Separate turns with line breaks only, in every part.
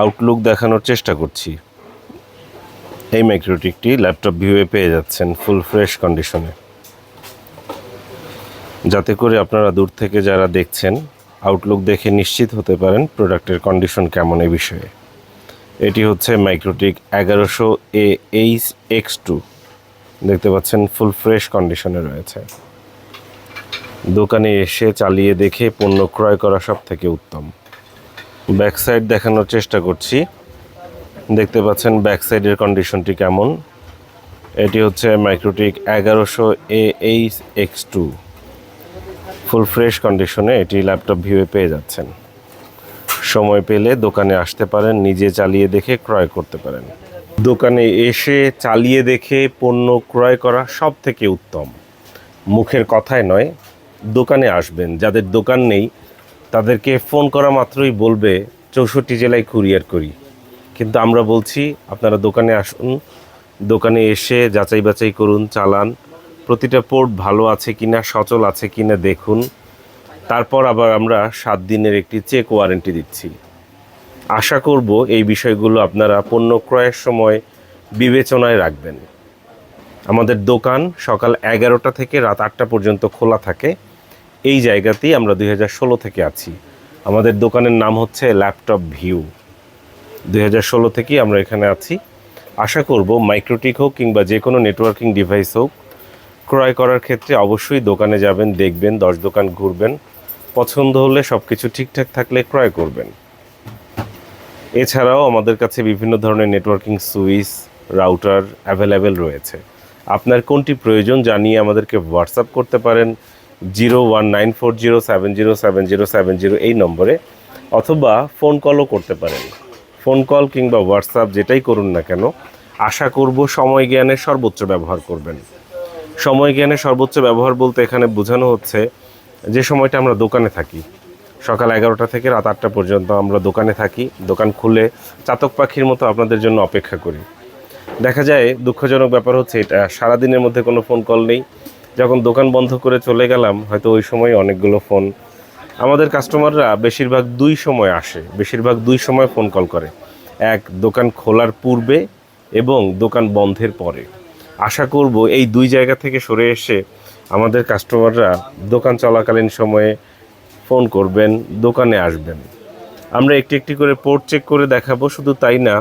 Outlook দেখানোর চেষ্টা করছি। এই মাইক্রোটিকটি ল্যাপটপ ভিউয়ে পেয়ে যাচ্ছেন ফুল ফ্রেশ কন্ডিশনে, যাতে করে আপনারা দূর থেকে যারা দেখছেন আউটলুক দেখে নিশ্চিত হতে পারেন প্রোডাক্টের কন্ডিশন কেমন এই বিষয়ে। এটি হচ্ছে মাইক্রোটিক 1100AH-X2, দেখতে পাচ্ছেন ফুল ফ্রেশ কন্ডিশনে রয়েছে। দোকানে এসে চালিয়ে দেখে পণ্য ক্রয় করা সব থেকে উত্তম। ব্যাক সাইড দেখানোর চেষ্টা করছি, দেখতে পাচ্ছেন ব্যাক সাইডের কন্ডিশনটি কেমন। এটি হচ্ছে মাইক্রোটিক 1100AH-X2, ফুল ফ্রেশ কন্ডিশনে এটি ল্যাপটপ ভিউয়ে পেয়ে যাচ্ছেন। সময় পেলে দোকানে আসতে পারেন, নিজে চালিয়ে দেখে ক্রয় করতে পারেন। দোকানে এসে চালিয়ে দেখে পণ্য ক্রয় করা সব থেকে উত্তম। মুখের কথায় নয়, দোকানে আসবেন। যাদের দোকান নেই তাদেরকে ফোন করা মাত্রই বলবে 64 জেলায় কুরিয়ার করি, কিন্তু আমরা বলছি আপনারা দোকানে আসুন, দোকানে এসে যাচাই বাছাই করুন, চালান, প্রতিটা পোর্ট ভালো আছে কিনা, সচল আছে কিনা দেখুন। তারপর আবার আমরা 7 দিনের একটি চেক ওয়ারেন্টি দিচ্ছি। আশা করব এই বিষয়গুলো আপনারা পণ্য ক্রয়ের সময় বিবেচনায় রাখবেন। আমাদের দোকান সকাল 11টা থেকে রাত 8টা পর্যন্ত খোলা থাকে। এই জায়গাতেই আমরা 2016 থেকে আছি। আমাদের দোকানের নাম হচ্ছে ল্যাপটপ ভিউ। 2016 থেকেই আমরা এখানে আছি। আশা করব মাইক্রোটিক হোক কিংবা যে কোনো নেটওয়ার্কিং ডিভাইস হোক, ক্রয় করার ক্ষেত্রে অবশ্যই দোকানে যাবেন, দেখবেন, 10 দোকান ঘুরবেন, পছন্দ হলে সব কিছু ঠিকঠাক থাকলে ক্রয় করবেন। এছাড়াও আমাদের কাছে বিভিন্ন ধরনের নেটওয়ার্কিং সুইচ, রাউটার অ্যাভেলেবেল রয়েছে। আপনার কোনটি প্রয়োজন জানিয়ে আমাদেরকে হোয়াটসঅ্যাপ করতে পারেন 01940707070 এই নম্বরে, অথবা ফোন কলও করতে পারেন। ফোন কল কিংবা হোয়াটসঅ্যাপ যেটাই করুন না কেন, আশা করব সময় জ্ঞানের সর্বোচ্চ ব্যবহার করবেন। সময় জ্ঞানের সর্বোচ্চ ব্যবহার বলতে এখানে বোঝানো হচ্ছে যে সময়টা আমরা দোকানে থাকি, সকাল 11টা থেকে রাত 8টা পর্যন্ত আমরা দোকানে থাকি। দোকান খুলে চাতক পাখির মতো আপনাদের জন্য অপেক্ষা করি। দেখা যায় দুঃখজনক ব্যাপার হচ্ছে এটা, সারাদিনের মধ্যে কোনো ফোন কল নেই। যখন দোকান বন্ধ করে চলে গেলাম, হয়তো ওই সময় অনেকগুলো ফোন। আমাদের কাস্টমাররা বেশিরভাগ 2 সময় আসে, বেশিরভাগ 2 সময় ফোন কল করে, এক দোকান খোলার পূর্বে এবং দোকান বন্ধের পরে। আশা করব এই 2 জায়গা থেকে সরে এসে আমাদের কাস্টমাররা দোকান চলাকালীন সময়ে ফোন করবেন, দোকানে আসবেন। আমরা একটি একটি করে পোর্ট চেক করে দেখাবো। শুধু তাই না,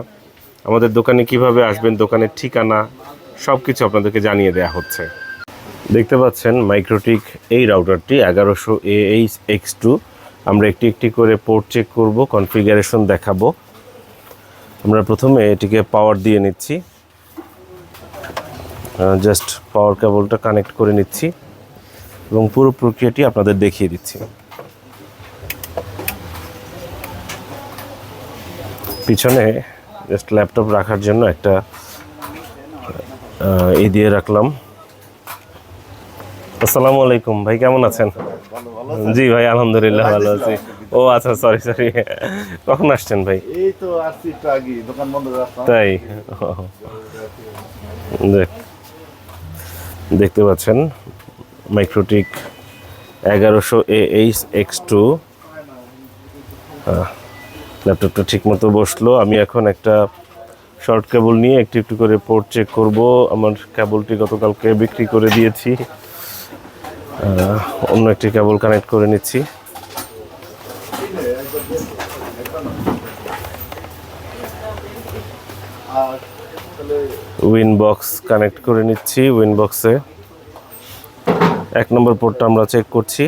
আমাদের দোকানে কিভাবে আসবেন, দোকানের ঠিকানা সব কিছু আপনাদেরকে জানিয়ে দেওয়া হচ্ছে। দেখতে পাচ্ছেন মাইক্রোটিক এই রাউটারটি 1100AH-X2। আমরা একটি একটি করে পোর্ট চেক করব, কনফিগারেশন দেখাবো। আমরা প্রথমে এটিকে পাওয়ার দিয়ে নিচ্ছি, জাস্ট পাওয়ার কেবলটা কানেক্ট করে নিচ্ছি এবং পুরো প্রক্রিয়াটি আপনাদের দেখিয়ে দিচ্ছি। পিছনে জাস্ট ল্যাপটপ রাখার জন্য একটা এই দিয়ে রাখলাম। আসসালামু আলাইকুম ভাই, কেমন আছেন? জি ভাই, আলহামদুলিল্লাহ ভালো আছি। ও আচ্ছা, সরি। কখন আসছেন ভাই?
এই তো আসছি একটু আগে, দোকান বন্ধ রাখলাম।
তাই দেখতে পাচ্ছেন মাইক্রোটিক 1100AH-X2 ল্যাপটপটা ঠিক মতো বসলো। আমি এখন একটা শর্ট কেবল নিয়ে একটু একটু করে পোর্ট চেক করব। আমার কেবলটি গতকালকে বিক্রি করে দিয়েছি, অন্য একটি কেবল কানেক্ট করে নিচ্ছি। উইনবক্স কানেক্ট করে নিচ্ছি। উইনবক্সে 1 নম্বর পোর্টটা আমরা চেক করছি।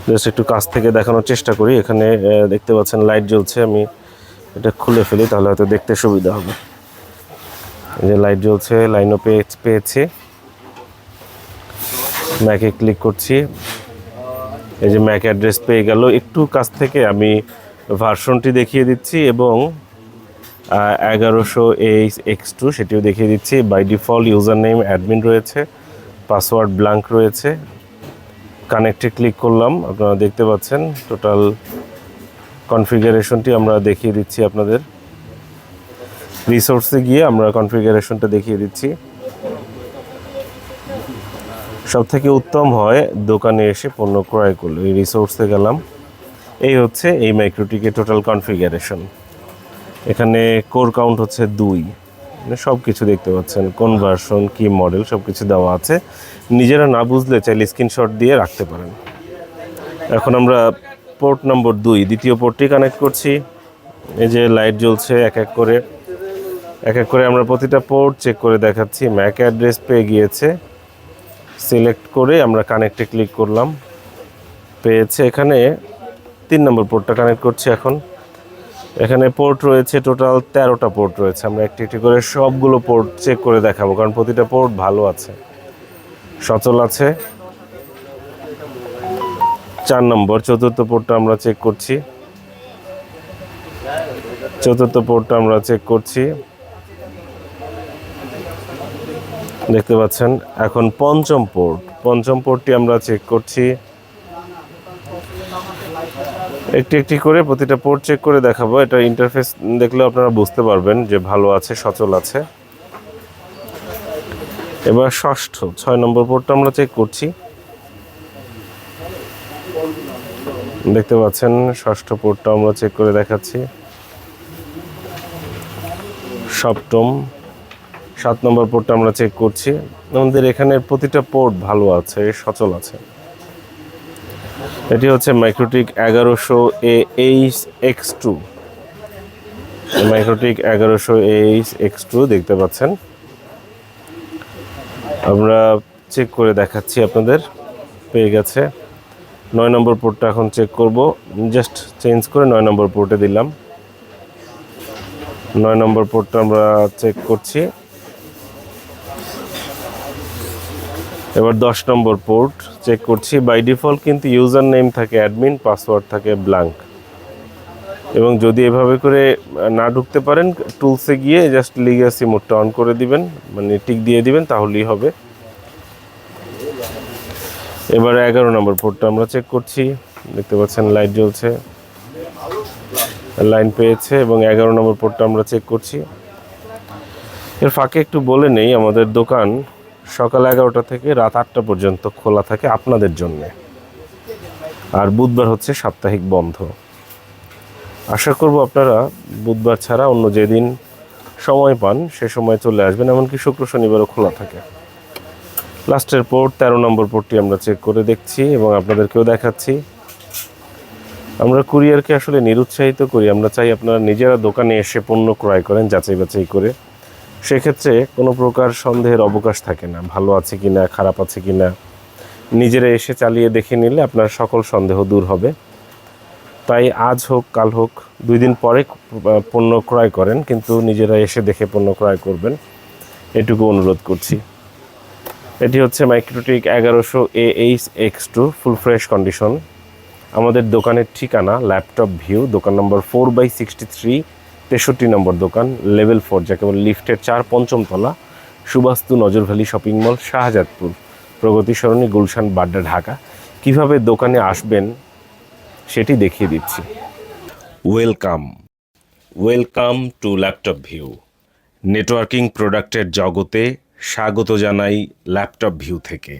জাস্ট একটু কাছ থেকে দেখানোর চেষ্টা করি। এখানে দেখতে পাচ্ছেন লাইট জ্বলছে। আমি এটা খুলে ফেলি, তাহলে হয়তো দেখতে সুবিধা হবে। এই যে লাইট জ্বলছে, লাইনও পেয়েছি। ম্যাকে ক্লিক করছি, এই যে ম্যাক অ্যাড্রেস পেয়ে গেল। একটু কাছ থেকে আমি ভার্সনটি দেখিয়ে দিচ্ছি এবং 1100AH-X2 সেটিও দেখিয়ে দিচ্ছি। By default user name admin রয়েছে, পাসওয়ার্ড ব্ল্যাঙ্ক রয়েছে। কানেক্টে ক্লিক করলাম, আপনারা দেখতে পাচ্ছেন টোটাল কনফিগারেশনটি আমরা দেখিয়ে দিচ্ছি আপনাদের। রিসোর্সে গিয়ে আমরা কনফিগারেশনটা দেখিয়ে দিচ্ছি। সব থেকে উত্তম হয় দোকানে এসে পণ্য ক্রয় করলে। এই রিসোর্সে গেলাম, এই হচ্ছে এই মাইক্রোটিকের টোটাল কনফিগারেশন। এখানে কোর কাউন্ট হচ্ছে 2, মানে সব কিছু দেখতে পাচ্ছেন, কোন ভার্সন কি মডেল সব কিছু দেওয়া আছে। নিজেরা না বুঝলে চাইলে স্ক্রিনশট দিয়ে রাখতে পারেন। এখন আমরা পোর্ট নম্বর 2 দ্বিতীয় পোর্টটি কানেক্ট করছি। এই যে লাইট জ্বলছে এক এক করে আমরা প্রতিটা পোর্ট চেক করে দেখাচ্ছি। ম্যাক অ্যাড্রেস পেয়ে গিয়েছে, সিলেক্ট করে আমরা কানেক্টে ক্লিক করলাম, পেয়েছে। এখানে 3 নম্বর পোর্টটা কানেক্ট করছি এখন। এখানে পোর্ট রয়েছে টোটাল 13টা পোর্ট রয়েছে। আমরা একটি একটি করে সবগুলো পোর্ট চেক করে দেখাবো, কারণ প্রতিটা পোর্ট ভালো আছে, সচল আছে। 4 নম্বর চতুর্থ পোর্টটা আমরা চেক করছি। দেখতে পাচ্ছেন। এখন পঞ্চম পোর্টটি আমরা চেক করছি। একটি একটি করে প্রতিটা পোর্ট চেক করে দেখাবো। এটা ইন্টারফেস দেখলে আপনারা বুঝতে পারবেন যে ভালো আছে, সচল আছে। এবার 6 নম্বর পোর্টটা আমরা চেক করছি। দেখতে পাচ্ছেন 6ষ্ঠ পোর্টটা আমরা চেক করে দেখাচ্ছি। 7 নম্বর পোর্টটা আমরা চেক করছি। আমাদের এখানে প্রতিটা পোর্ট ভালো আছে, সচল আছে। এটি হচ্ছে মাইক্রোটিক 1100AX2। মাইক্রোটিক 1100AX2 দেখতে পাচ্ছেন। আমরা চেক করে দেখাচ্ছি আপনাদের, পেয়ে গেছে। 9 নম্বর পোর্টটা এখন চেক করব। জাস্ট চেঞ্জ করে 9 নম্বর পোর্টে দিলাম। 9 নম্বর পোর্টটা আমরা চেক করছি। এবার 10 নম্বর পোর্ট চেক করছি। বাই ডিফল্ট কিন্তু ইউজার নেম থাকে অ্যাডমিন, পাসওয়ার্ড থাকে ব্ল্যাঙ্ক। এবং যদি এভাবে করে না ঢুকতে পারেন, টুলসে গিয়ে জাস্ট লিগ্যাসি মোডটা অন করে দিবেন, মানে টিক দিয়ে দিবেন, তাহলেই হবে। এবার 11 নম্বর পোর্টটা আমরা চেক করছি। দেখতে পাচ্ছেন লাইট জ্বলছে, লাইন পেয়েছে। এবং 11 নম্বর পোর্টটা আমরা চেক করছি। এর ফাঁকে একটু বলে নেই, আমাদের দোকান সকাল 11টা থেকে রাত 8টা পর্যন্ত খোলা থাকে আপনাদের জন্যে। আর বুধবার হচ্ছে সাপ্তাহিক বন্ধ। আশা করব আপনারা বুধবার ছাড়া অন্য যেদিন সময় পান সে সময় চলে আসবেন, এমনকি শুক্র শনিবারও খোলা থাকে। লাস্টের পোর্ট 13 নম্বর পোর্টটি আমরা চেক করে দেখছি এবং আপনাদেরকেও দেখাচ্ছি। আমরা কুরিয়ারকে আসলে নিরুৎসাহিত করি। আমরা চাই আপনারা নিজেরা দোকানে এসে পণ্য ক্রয় করেন যাচাই বাছাই করে। সেক্ষেত্রে কোনো প্রকার সন্দেহের অবকাশ থাকে না, ভালো আছে কি না, খারাপ আছে কি না। নিজেরা এসে চালিয়ে দেখে নিলে আপনার সকল সন্দেহ দূর হবে। তাই আজ হোক কাল হোক 2 দিন পরে পণ্য ক্রয় করেন, কিন্তু নিজেরা এসে দেখে পণ্য ক্রয় করবেন, এটুকু অনুরোধ করছি। এটি হচ্ছে MikroTik 1100AX2 full fresh condition. আমাদের দোকানের ঠিকানা ল্যাপটপ ভিউ, দোকান নম্বর 4/63, 63 নম্বর দোকান, লেভেল 4, যাকে বলে লিফটের 4, 5ম তলা, সুবাস্তু নজর ভ্যালি শপিং মল, শাহজাদপুর, প্রগতি সরণি, গুলশান, বাড্ডা, ঢাকা। কিভাবে দোকানে আসবেন সেটি দেখিয়ে দিচ্ছি। Welcome to laptop view. Networking প্রোডাক্টের জগতে স্বাগত জানাই ল্যাপটপ ভিউ থেকে।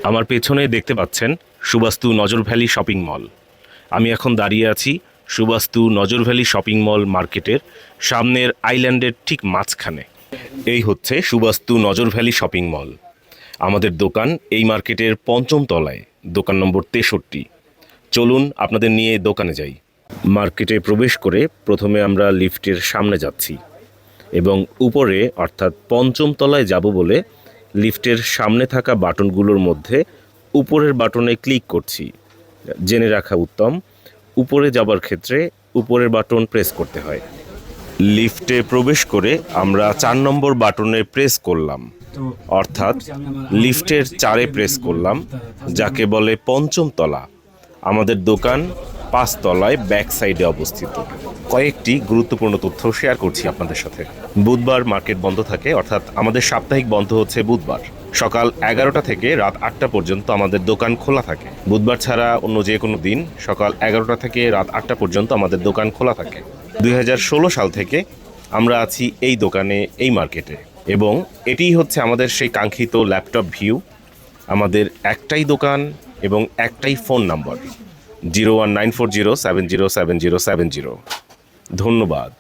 আমার পেছনে দেখতে পাচ্ছেন সুবাস্তু নজর ভ্যালি শপিং মল। আমি এখন দাঁড়িয়ে আছি সুবাস্তু নজর ভ্যালি শপিং মল মার্কেটের সামনের আইল্যান্ডের ঠিক মাঝখানে। এই হচ্ছে সুবাস্তু নজর ভ্যালি শপিং মল। আমাদের দোকান এই মার্কেটের 5ম তলায়, দোকান নম্বর 63। চলুন আপনাদের নিয়ে দোকানে যাই। মার্কেটে প্রবেশ করে প্রথমে আমরা লিফটের সামনে যাচ্ছি এবং উপরে অর্থাৎ 5ম তলায় যাব বলে লিফটের সামনে থাকা বাটনগুলোর মধ্যে উপরের বাটনে ক্লিক করছি। জেনে রাখা উত্তম, উপরে যাবার ক্ষেত্রে উপরের বাটন প্রেস করতে হয়। লিফটে প্রবেশ করে আমরা 4 নম্বর বাটনে প্রেস করলাম, অর্থাৎ লিফটের 4-এ প্রেস করলাম, যাকে বলে 5ম তলা। আমাদের দোকান 5 তলায় ব্যাক সাইডে অবস্থিত। কয়েকটি গুরুত্বপূর্ণ তথ্য শেয়ার করছি আপনাদের সাথে। বুধবার মার্কেট বন্ধ থাকে, অর্থাৎ আমাদের সাপ্তাহিক বন্ধ হচ্ছে বুধবার। সকাল 11টা থেকে রাত 8টা পর্যন্ত আমাদের দোকান খোলা থাকে। বুধবার ছাড়া অন্য যে কোনো দিন সকাল 11টা থেকে রাত 8টা পর্যন্ত আমাদের দোকান খোলা থাকে। 2016 সাল থেকে আমরা আছি এই দোকানে, এই মার্কেটে, এবং এটিই হচ্ছে আমাদের সেই কাঙ্ক্ষিত ল্যাপটপ ভিউ। আমাদের একটাই দোকান, এবং একটাই ফোন নাম্বার 01940707070। ধন্যবাদ।